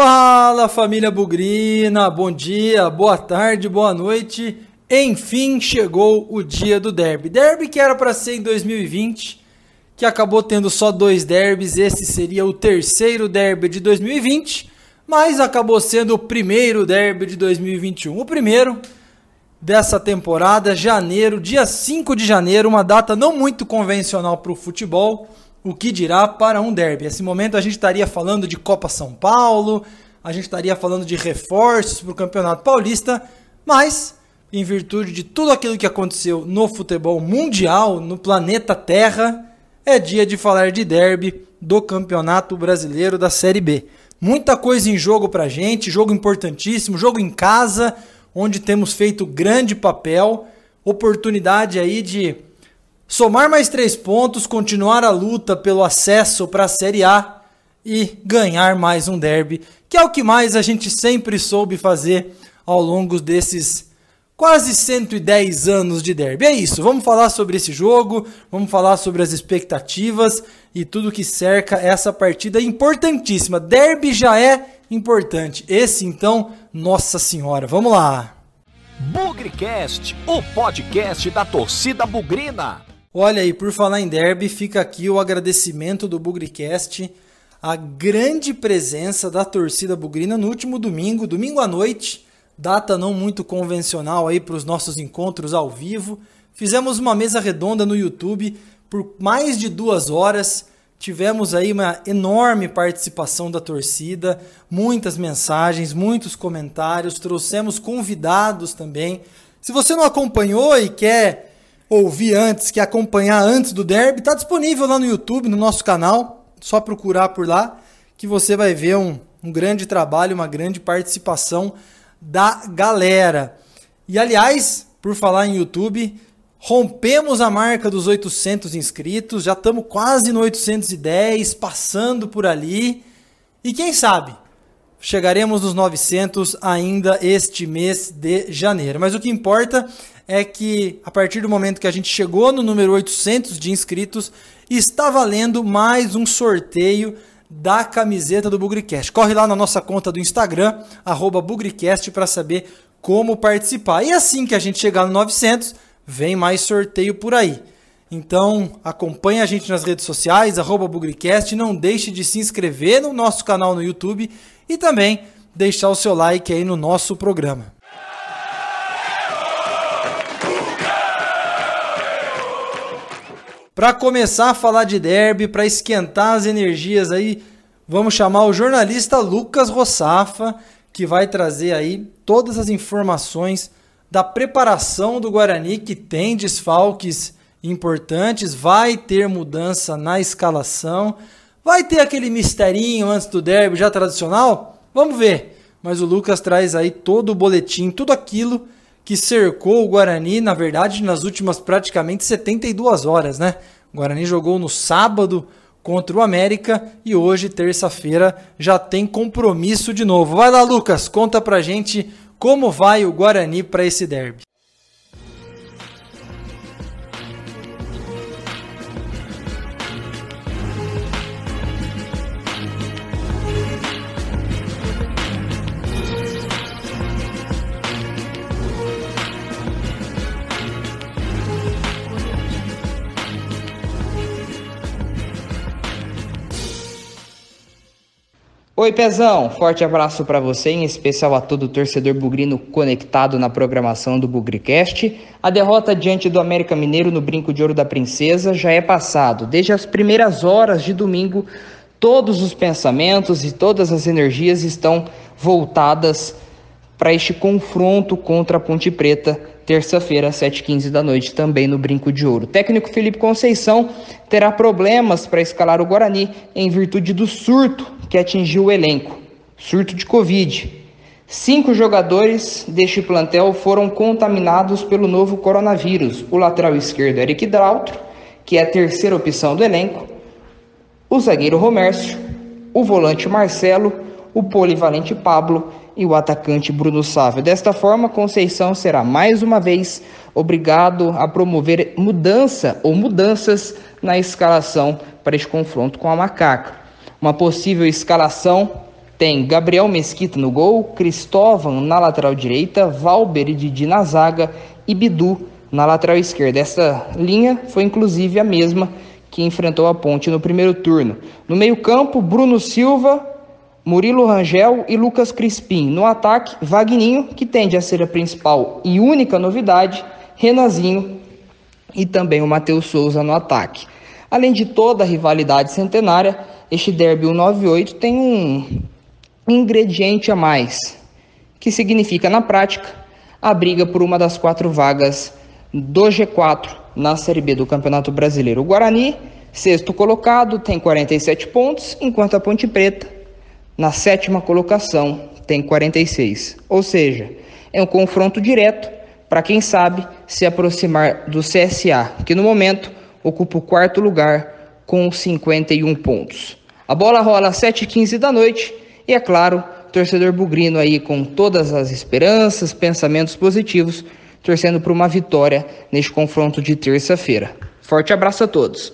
Fala, família bugrina, bom dia, boa tarde, boa noite. Enfim, chegou o dia do derby. Derby que era para ser em 2020, que acabou tendo só 2 derbys. Esse seria o terceiro derby de 2020, mas acabou sendo o primeiro derby de 2021. O primeiro dessa temporada, janeiro, dia 5 de janeiro, uma data não muito convencional para o futebol. O que dirá para um derby? Nesse momento a gente estaria falando de Copa São Paulo, a gente estaria falando de reforços para o Campeonato Paulista, mas em virtude de tudo aquilo que aconteceu no futebol mundial, no planeta Terra, é dia de falar de derby do Campeonato Brasileiro da Série B. Muita coisa em jogo para a gente, jogo importantíssimo, jogo em casa, onde temos feito grande papel, oportunidade aí de somar mais 3 pontos, continuar a luta pelo acesso para a Série A e ganhar mais um derby, que é o que mais a gente sempre soube fazer ao longo desses quase 110 anos de derby. É isso, vamos falar sobre esse jogo, vamos falar sobre as expectativas e tudo que cerca essa partida importantíssima. Derby já é importante, esse então, nossa senhora, vamos lá. Bugricast, o podcast da torcida bugrina. Olha aí, por falar em derby, fica aqui o agradecimento do Bugricast, a grande presença da torcida bugrina no último domingo à noite, data não muito convencional aí para os nossos encontros ao vivo. Fizemos uma mesa redonda no YouTube por mais de 2 horas, tivemos aí uma enorme participação da torcida, muitas mensagens, muitos comentários, trouxemos convidados também. Se você não acompanhou e quer ouvir antes, quer acompanhar antes do derby, está disponível lá no YouTube, no nosso canal, só procurar por lá, que você vai ver um grande trabalho, uma grande participação da galera. E aliás, por falar em YouTube, rompemos a marca dos 800 inscritos, já estamos quase no 810, passando por ali, e quem sabe chegaremos nos 900 ainda este mês de janeiro. Mas o que importa é que a partir do momento que a gente chegou no número 800 de inscritos, está valendo mais um sorteio da camiseta do Bugricast. Corre lá na nossa conta do Instagram, @Bugricast, para saber como participar. E assim que a gente chegar no 900, vem mais sorteio por aí. Então acompanhe a gente nas redes sociais, @Bugricast, não deixe de se inscrever no nosso canal no YouTube e também deixar o seu like aí no nosso programa. Para começar a falar de derby, para esquentar as energias aí, vamos chamar o jornalista Lucas Rossafa, que vai trazer aí todas as informações da preparação do Guarani, que tem desfalques importantes, vai ter mudança na escalação, vai ter aquele misterinho antes do derby já tradicional? Vamos ver. Mas o Lucas traz aí todo o boletim, tudo aquilo que cercou o Guarani, na verdade, nas últimas praticamente 72 horas, né? O Guarani jogou no sábado contra o América e hoje, terça-feira, já tem compromisso de novo. Vai lá, Lucas, conta pra gente como vai o Guarani para esse derby. Oi, Pezão, forte abraço para você, em especial a todo torcedor bugrino conectado na programação do Bugricast. A derrota diante do América Mineiro no Brinco de Ouro da Princesa já é passado. Desde as primeiras horas de domingo, todos os pensamentos e todas as energias estão voltadas para este confronto contra a Ponte Preta, terça-feira, às 7h15 da noite, também no Brinco de Ouro. O técnico Felipe Conceição terá problemas para escalar o Guarani em virtude do surto que atingiu o elenco, surto de Covid. 5 jogadores deste plantel foram contaminados pelo novo coronavírus. O lateral esquerdo Eric Daltro, que é a terceira opção do elenco, o zagueiro Romércio, o volante Marcelo, o polivalente Pablo e o atacante Bruno Sávio. Desta forma, Conceição será mais uma vez obrigado a promover mudanças na escalação para este confronto com a Macaca. Uma possível escalação tem Gabriel Mesquita no gol, Cristóvão na lateral direita, Valber e Didi na zaga e Bidu na lateral esquerda. Essa linha foi inclusive a mesma que enfrentou a Ponte no primeiro turno. No meio-campo, Bruno Silva, Murilo Rangel e Lucas Crispim. No ataque, Vagninho, que tende a ser a principal e única novidade, Renanzinho e também o Matheus Souza no ataque. Além de toda a rivalidade centenária, este derby 198 tem um ingrediente a mais, que significa na prática a briga por uma das 4 vagas do G4 na Série B do Campeonato Brasileiro. O Guarani, sexto colocado, tem 47 pontos, enquanto a Ponte Preta, na 7ª colocação, tem 46. Ou seja, é um confronto direto para quem sabe se aproximar do CSA, que no momento ocupa o 4º lugar com 51 pontos. A bola rola às 7h15 da noite e, é claro, o torcedor bugrino aí com todas as esperanças, pensamentos positivos, torcendo por uma vitória neste confronto de terça-feira. Forte abraço a todos.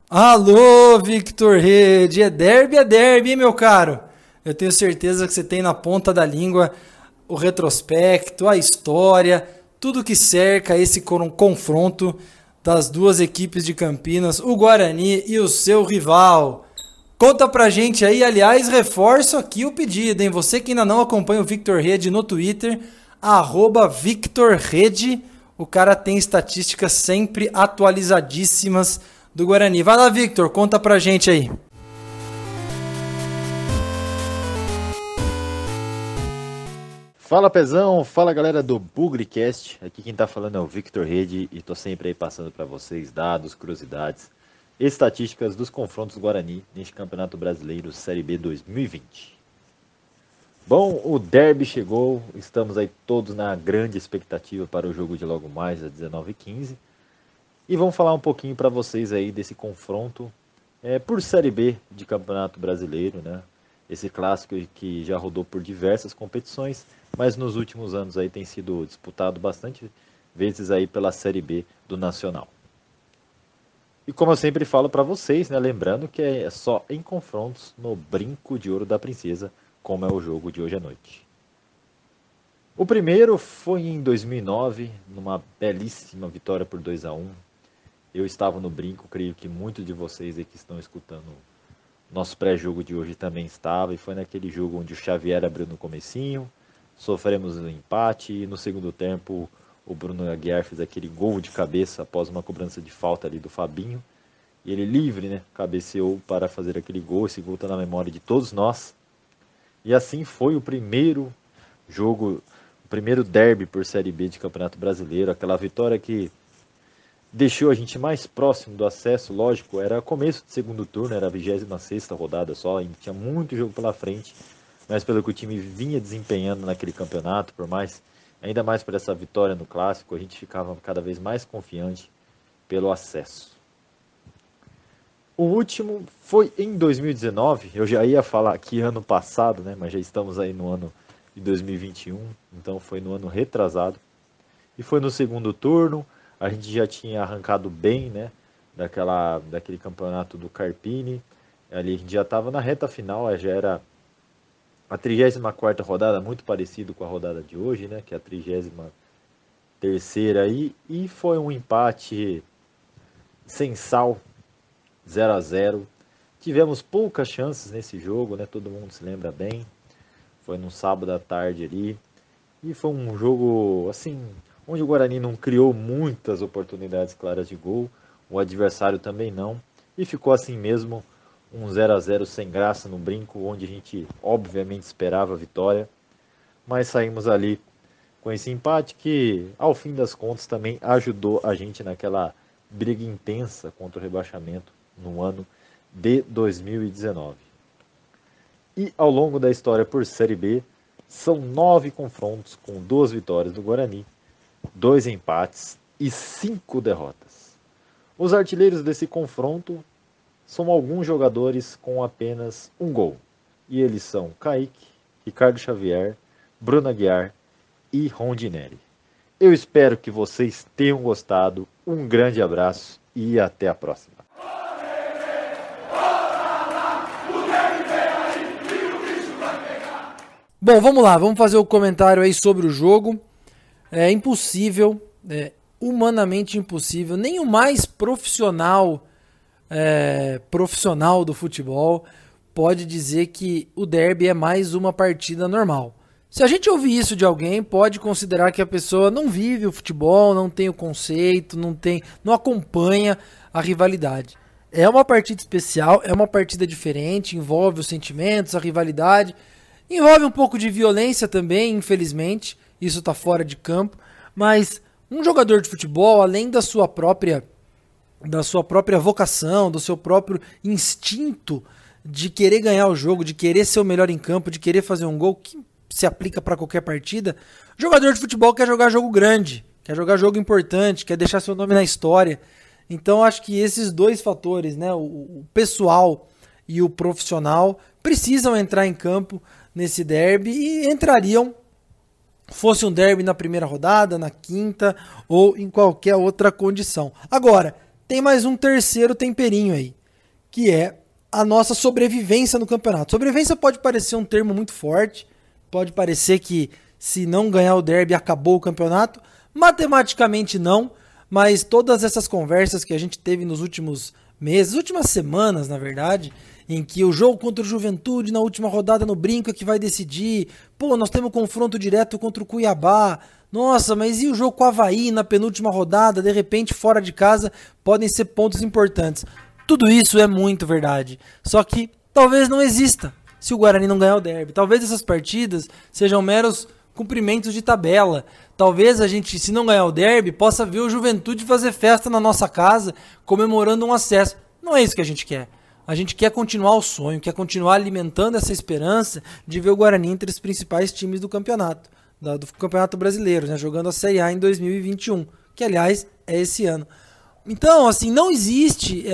Alô, Victor Rede, é derby, hein, meu caro? Eu tenho certeza que você tem na ponta da língua o retrospecto, a história, tudo que cerca esse confronto das duas equipes de Campinas, o Guarani e o seu rival. Conta pra gente aí, aliás, reforço aqui o pedido, hein? Você que ainda não acompanha o Victor Rede no Twitter, @VictorRede, o cara tem estatísticas sempre atualizadíssimas do Guarani. Vai lá, Victor, conta pra gente aí. Fala, Pezão, fala, galera do BugriCast. Aqui quem tá falando é o Victor Rede e tô sempre aí passando pra vocês dados, curiosidades, estatísticas dos confrontos Guarani neste Campeonato Brasileiro Série B 2020. Bom, o derby chegou, estamos aí todos na grande expectativa para o jogo de logo mais às 19h15. E vamos falar um pouquinho para vocês aí desse confronto por Série B de Campeonato Brasileiro, né? Esse clássico que já rodou por diversas competições, mas nos últimos anos aí tem sido disputado bastante vezes aí pela Série B do Nacional. E como eu sempre falo para vocês, né, lembrando que é só em confrontos no Brinco de Ouro da Princesa, como é o jogo de hoje à noite. O primeiro foi em 2009, numa belíssima vitória por 2-1. Eu estava no Brinco, creio que muitos de vocês aí que estão escutando nosso pré-jogo de hoje também estava, e foi naquele jogo onde o Xavier abriu no comecinho, sofremos um empate, e no segundo tempo o Bruno Aguiar fez aquele gol de cabeça após uma cobrança de falta ali do Fabinho, e ele livre, né, cabeceou para fazer aquele gol. Esse gol está na memória de todos nós, e assim foi o primeiro jogo, o primeiro derby por Série B de Campeonato Brasileiro, aquela vitória que deixou a gente mais próximo do acesso. Lógico, era começo de segundo turno, era a 26ª rodada só, ainda tinha muito jogo pela frente, mas pelo que o time vinha desempenhando naquele campeonato, ainda mais por essa vitória no Clássico, a gente ficava cada vez mais confiante pelo acesso. O último foi em 2019, eu já ia falar aqui ano passado, né, mas já estamos aí no ano de 2021, então foi no ano retrasado, e foi no segundo turno. A gente já tinha arrancado bem, né, daquele campeonato do Carpini. Ali a gente já estava na reta final, já era a 34ª rodada, muito parecido com a rodada de hoje, né, que é a 33ª aí, e foi um empate sem sal, 0-0. Tivemos poucas chances nesse jogo, né, todo mundo se lembra bem. Foi num sábado à tarde ali, e foi um jogo assim, onde o Guarani não criou muitas oportunidades claras de gol, o adversário também não, e ficou assim mesmo, um 0-0 sem graça no Brinco, onde a gente obviamente esperava a vitória, mas saímos ali com esse empate que, ao fim das contas, também ajudou a gente naquela briga intensa contra o rebaixamento no ano de 2019. E ao longo da história por Série B, são 9 confrontos com 2 vitórias do Guarani, 2 empates e 5 derrotas. Os artilheiros desse confronto são alguns jogadores com apenas um gol. E eles são Kaique, Ricardo Xavier, Bruno Aguiar e Rondinelli. Eu espero que vocês tenham gostado. Um grande abraço e até a próxima. Bom, vamos lá, vamos fazer o comentário aí sobre o jogo. É impossível, humanamente impossível, nem o mais profissional do futebol pode dizer que o derby é mais uma partida normal. Se a gente ouvir isso de alguém, pode considerar que a pessoa não vive o futebol, não tem o conceito, não acompanha a rivalidade. É uma partida especial, é uma partida diferente, envolve os sentimentos, a rivalidade, envolve um pouco de violência também, infelizmente, isso está fora de campo, mas um jogador de futebol, além da sua própria vocação, do seu próprio instinto de querer ganhar o jogo, de querer ser o melhor em campo, de querer fazer um gol, que se aplica para qualquer partida, jogador de futebol quer jogar jogo grande, quer jogar jogo importante, quer deixar seu nome na história. Então acho que esses dois fatores, né, o pessoal e o profissional, precisam entrar em campo nesse derby e entrariam, fosse um derby na primeira rodada, na quinta ou em qualquer outra condição. Agora, tem mais um terceiro temperinho aí, que é a nossa sobrevivência no campeonato. Sobrevivência pode parecer um termo muito forte, pode parecer que se não ganhar o derby acabou o campeonato. Matematicamente não, mas todas essas conversas que a gente teve nos últimos meses, últimas semanas na verdade, em que o jogo contra o Juventude na última rodada no Brinco é que vai decidir, nós temos confronto direto contra o Cuiabá, nossa, mas e o jogo com o Avaí na penúltima rodada, de repente fora de casa, podem ser pontos importantes. Tudo isso é muito verdade, só que talvez não exista se o Guarani não ganhar o derby. Talvez essas partidas sejam meros cumprimentos de tabela. Talvez a gente, se não ganhar o derby, possa ver o Juventude fazer festa na nossa casa, comemorando um acesso. Não é isso que a gente quer. A gente quer continuar o sonho, quer continuar alimentando essa esperança de ver o Guarani entre os principais times do campeonato, do Campeonato Brasileiro, né, jogando a Série A em 2021, que aliás é esse ano. Então, assim, não existe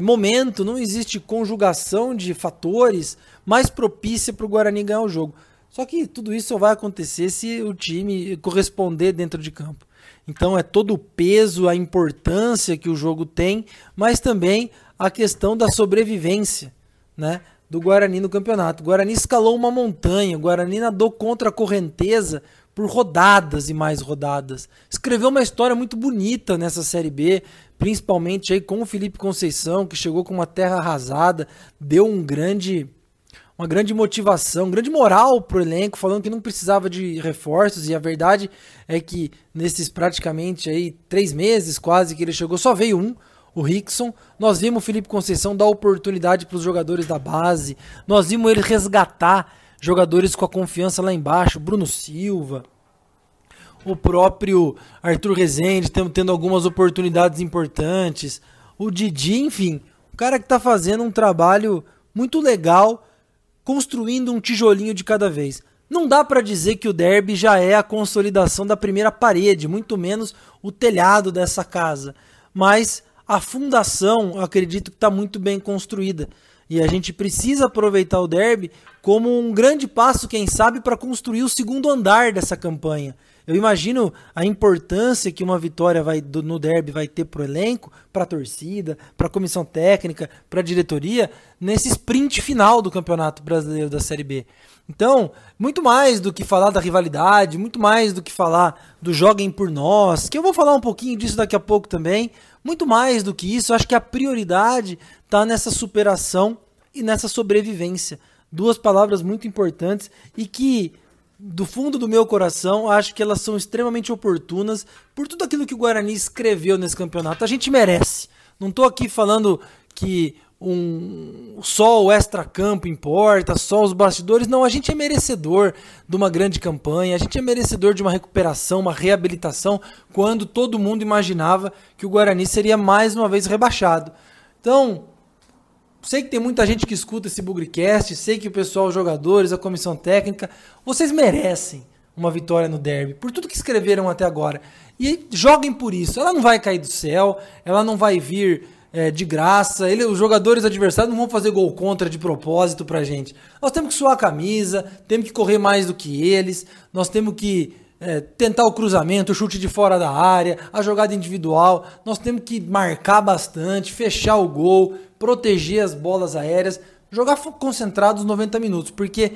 momento, não existe conjugação de fatores mais propícia para o Guarani ganhar o jogo. Só que tudo isso só vai acontecer se o time corresponder dentro de campo. Então é todo o peso, a importância que o jogo tem, mas também a questão da sobrevivência, né, do Guarani no campeonato. O Guarani escalou uma montanha, o Guarani nadou contra a correnteza por rodadas e mais rodadas. Escreveu uma história muito bonita nessa Série B, principalmente aí com o Felipe Conceição, que chegou com uma terra arrasada, deu uma grande motivação, grande moral pro elenco, falando que não precisava de reforços, e a verdade é que nesses praticamente aí 3 meses quase que ele chegou, só veio um, o Rickson. Nós vimos o Felipe Conceição dar oportunidade para os jogadores da base, nós vimos ele resgatar jogadores com a confiança lá embaixo, Bruno Silva, o próprio Arthur Rezende tendo algumas oportunidades importantes, o Didi, enfim, o cara que está fazendo um trabalho muito legal, construindo um tijolinho de cada vez. Não dá para dizer que o derby já é a consolidação da primeira parede, muito menos o telhado dessa casa, mas a fundação, eu acredito que está muito bem construída. E a gente precisa aproveitar o derby como um grande passo, quem sabe, para construir o segundo andar dessa campanha. Eu imagino a importância que uma vitória no derby vai ter para o elenco, para a torcida, para a comissão técnica, para a diretoria, nesse sprint final do Campeonato Brasileiro da Série B. Então, muito mais do que falar da rivalidade, muito mais do que falar do Joguem por Nós, que eu vou falar um pouquinho disso daqui a pouco também, muito mais do que isso, acho que a prioridade está nessa superação e nessa sobrevivência. 2 palavras muito importantes e que, do fundo do meu coração, acho que elas são extremamente oportunas por tudo aquilo que o Guarani escreveu nesse campeonato. A gente merece. Não estou aqui falando que só o extracampo importa, só os bastidores. Não, a gente é merecedor de uma grande campanha, a gente é merecedor de uma recuperação, uma reabilitação, quando todo mundo imaginava que o Guarani seria mais uma vez rebaixado. Então, sei que tem muita gente que escuta esse Bugricast, sei que o pessoal, os jogadores, a comissão técnica, vocês merecem uma vitória no derby, por tudo que escreveram até agora. E joguem por isso. Ela não vai cair do céu, ela não vai vir de graça, os jogadores adversários não vão fazer gol contra de propósito pra gente. Nós temos que suar a camisa, temos que correr mais do que eles, nós temos que tentar o cruzamento, o chute de fora da área, a jogada individual, nós temos que marcar bastante, fechar o gol, proteger as bolas aéreas, jogar concentrados 90 minutos, porque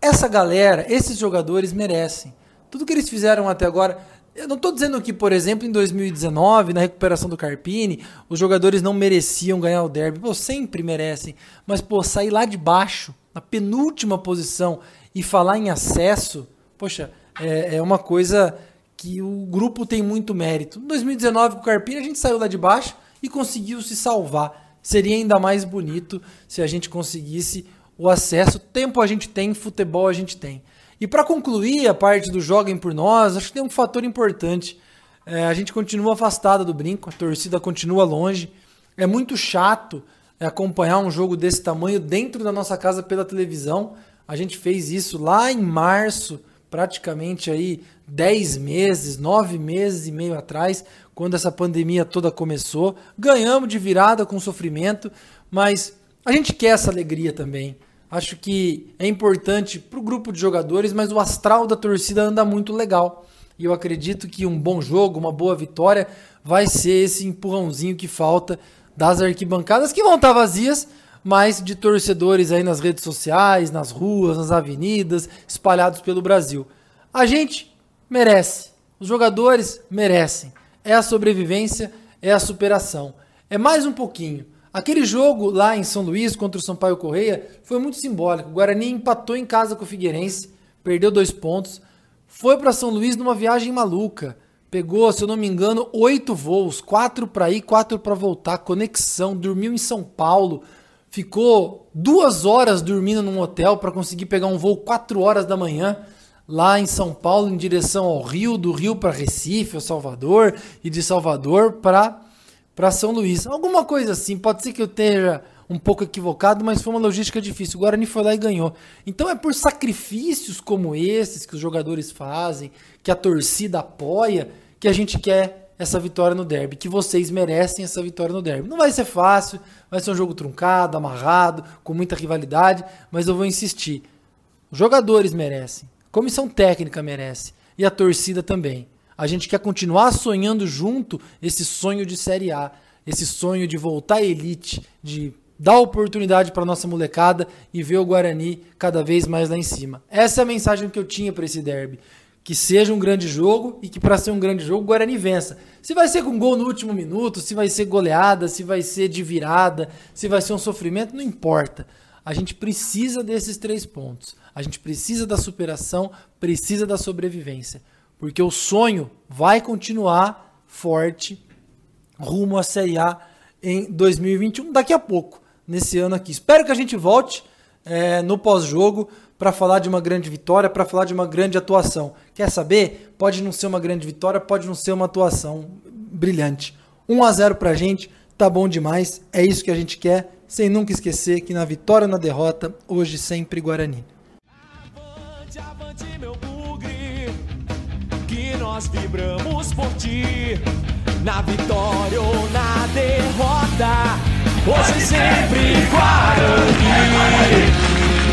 essa galera, esses jogadores merecem. Tudo que eles fizeram até agora... Eu não estou dizendo que, por exemplo, em 2019, na recuperação do Carpini, os jogadores não mereciam ganhar o derby. Pô, sempre merecem. Mas, pô, sair lá de baixo, na penúltima posição, e falar em acesso, poxa, é uma coisa que o grupo tem muito mérito. Em 2019, com o Carpini, a gente saiu lá de baixo e conseguiu se salvar. Seria ainda mais bonito se a gente conseguisse o acesso. Tempo a gente tem, futebol a gente tem. E para concluir a parte do Joguem por Nós, acho que tem um fator importante. A gente continua afastado do brinco, a torcida continua longe. É muito chato acompanhar um jogo desse tamanho dentro da nossa casa pela televisão. A gente fez isso lá em março, praticamente aí 10 meses, 9 meses e meio atrás, quando essa pandemia toda começou. Ganhamos de virada com sofrimento, mas a gente quer essa alegria também. Acho que é importante para o grupo de jogadores, mas o astral da torcida anda muito legal. E eu acredito que um bom jogo, uma boa vitória, vai ser esse empurrãozinho que falta das arquibancadas, que vão estar vazias, mas de torcedores aí nas redes sociais, nas ruas, nas avenidas, espalhados pelo Brasil. A gente merece, os jogadores merecem. É a sobrevivência, é a superação. É mais um pouquinho. Aquele jogo lá em São Luís contra o Sampaio Corrêa foi muito simbólico. O Guarani empatou em casa com o Figueirense, perdeu 2 pontos, foi para São Luís numa viagem maluca. Pegou, se eu não me engano, 8 voos, 4 para ir, 4 para voltar, conexão, dormiu em São Paulo, ficou 2 horas dormindo num hotel para conseguir pegar um voo 4 horas da manhã lá em São Paulo em direção ao Rio, do Rio para Recife, ou Salvador, e de Salvador para São Luís. Alguma coisa assim, pode ser que eu esteja um pouco equivocado, mas foi uma logística difícil. O Guarani foi lá e ganhou. Então é por sacrifícios como esses que os jogadores fazem, que a torcida apoia, que a gente quer essa vitória no derby, que vocês merecem essa vitória no derby. Não vai ser fácil, vai ser um jogo truncado, amarrado, com muita rivalidade, mas eu vou insistir. Os jogadores merecem, a comissão técnica merece e a torcida também. A gente quer continuar sonhando junto esse sonho de Série A, esse sonho de voltar à elite, de dar oportunidade para nossa molecada e ver o Guarani cada vez mais lá em cima. Essa é a mensagem que eu tinha para esse derby. Que seja um grande jogo e que para ser um grande jogo o Guarani vença. Se vai ser com gol no último minuto, se vai ser goleada, se vai ser de virada, se vai ser um sofrimento, não importa. A gente precisa desses 3 pontos. A gente precisa da superação, precisa da sobrevivência. Porque o sonho vai continuar forte rumo à Série A em 2021, daqui a pouco, nesse ano aqui. Espero que a gente volte no pós-jogo para falar de uma grande vitória, para falar de uma grande atuação. Quer saber? Pode não ser uma grande vitória, pode não ser uma atuação brilhante. 1-0 pra gente, tá bom demais, é isso que a gente quer, sem nunca esquecer que na vitória ou na derrota, hoje sempre Guarani. Avante, avante, meu bugre, que nós vibramos por ti, na vitória ou na derrota, hoje sempre Guarani.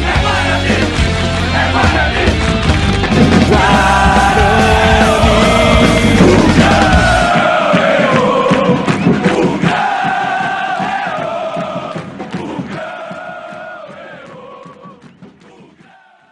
É Guarani, é Guarani.